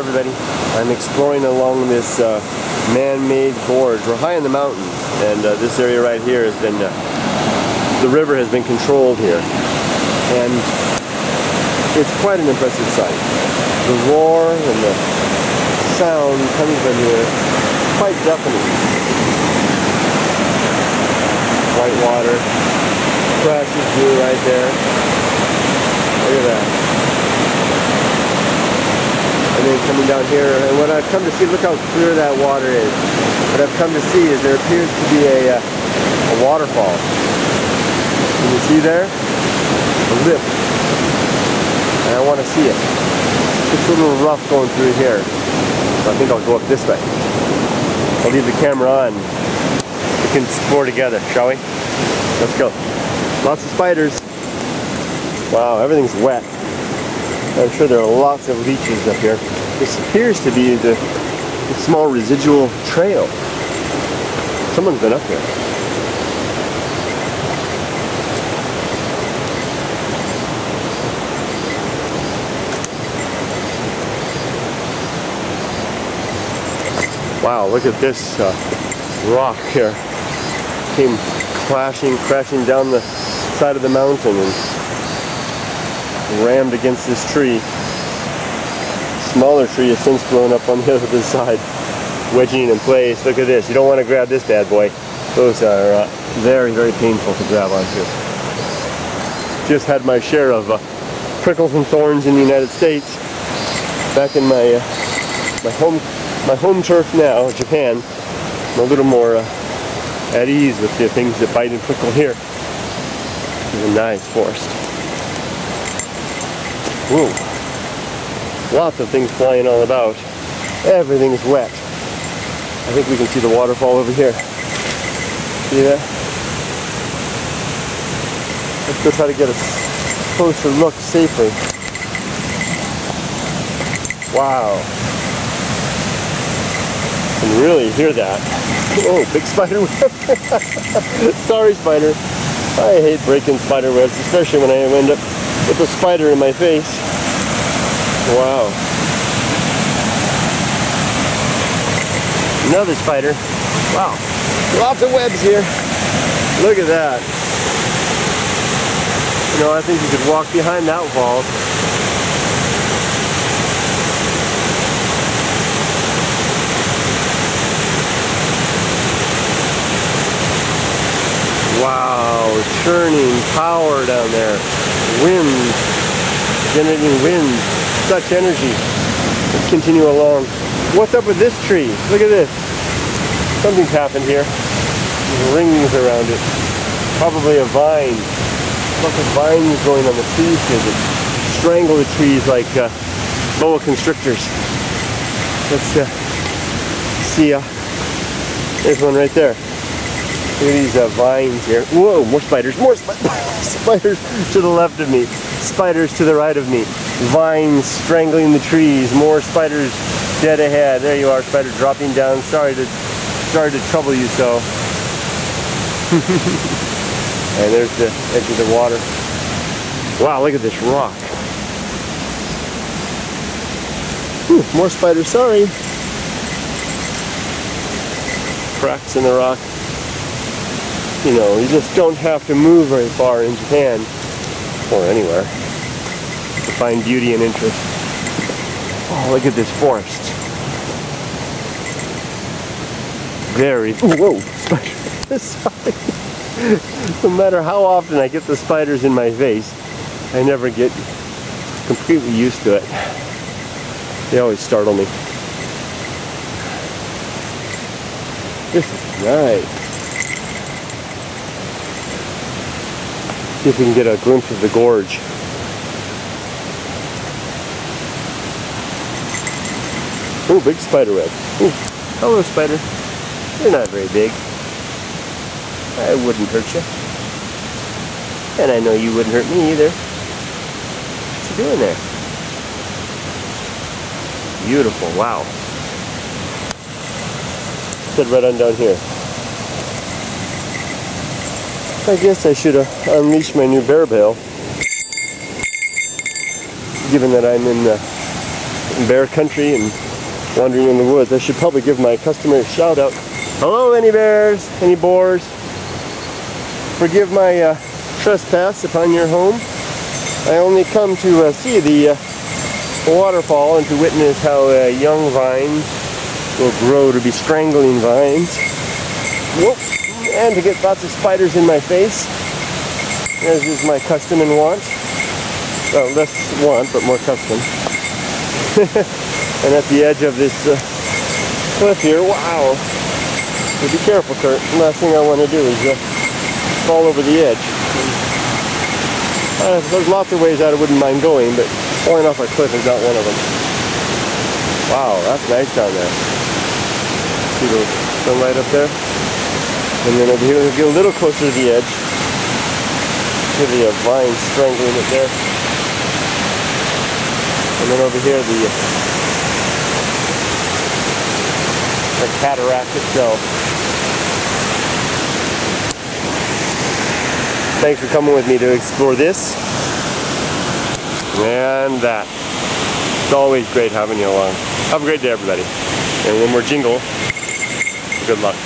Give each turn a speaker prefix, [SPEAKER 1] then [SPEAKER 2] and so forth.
[SPEAKER 1] everybody. I'm exploring along this man-made gorge. We're high in the mountains, and this area right here has been, the river has been controlled here. And it's quite an impressive sight. The roar and the sound coming from here, quite deafening. White water, crashes blue right there. Look at that. And then coming down here, and what I've come to see, look how clear that water is. What I've come to see is there appears to be a waterfall. Can you see there? A lip. And I want to see it. It's a little rough going through here. So I think I'll go up this way. I'll leave the camera on. We can explore together, shall we? Let's go. Lots of spiders. Wow, everything's wet. I'm sure there are lots of leeches up here. This appears to be the small residual trail. Someone's been up here. Wow, look at this rock here. Came crashing down the side of the mountain and rammed against this tree. Smaller tree has since grown up on the other side, wedging it in place. Look at this. You don't want to grab this bad boy. Those are very, very painful to grab onto. Just had my share of prickles and thorns in the United States. Back in my home turf now, Japan, I'm a little more at ease with the things that bite and prickle here. It's a nice forest. Whoa. Lots of things flying all about. Everything's wet. I think we can see the waterfall over here. See that? Let's go try to get a closer look safely. Wow. You can really hear that. Oh, big spider web. Sorry, spider. I hate breaking spider webs, especially when I end up with a spider in my face. Wow. Another spider. Wow. Lots of webs here. Look at that. You know, I think you could walk behind that wall. Wow, churning power down there. Wind, generating wind, such energy. Let's continue along. What's up with this tree? Look at this. Something's happened here. There's rings around it. Probably a vine. Lots of vines growing on the trees here that strangle the trees like boa constrictors. Let's see. There's one right there. Look at these vines here. Whoa, more spiders, more spiders to the left of me, spiders to the right of me, vines strangling the trees, more spiders dead ahead. There you are, spider dropping down. Sorry to trouble you so. And there's the edge of the water. Wow, look at this rock. Whew, more spiders, sorry. Cracks in the rock. You know, you just don't have to move very far in Japan, or anywhere, to find beauty and interest. Oh, look at this forest. Very, whoa, spider, sorry. No matter how often I get the spiders in my face, I never get completely used to it. They always startle me. This is nice. See if we can get a glimpse of the gorge. Oh, big spider web. Ooh, hello, spider. You're not very big. I wouldn't hurt you. And I know you wouldn't hurt me either. What you doing there? Beautiful, wow. Head right on down here. I guess I should unleash my new bear bail, given that I'm in bear country and wandering in the woods. I should probably give my customer a shout out. Hello, any bears, any boars? Forgive my trespass upon your home. I only come to see the waterfall and to witness how young vines will grow to be strangling vines. Whoop. And to get lots of spiders in my face, as is my custom and want. Well, less want, but more custom. And at the edge of this cliff here, wow. So be careful, Kurt. The last thing I want to do is fall over the edge. There's lots of ways that I wouldn't mind going, but falling off a cliff is not one of them. Wow, that's nice down there. See the sunlight up there? And then over here, we'll get a little closer to the edge. See the vine strangling it there. And then over here, the cataract itself. Thanks for coming with me to explore this and that. It's always great having you along. Have a great day, everybody. And one more jingle. Good luck.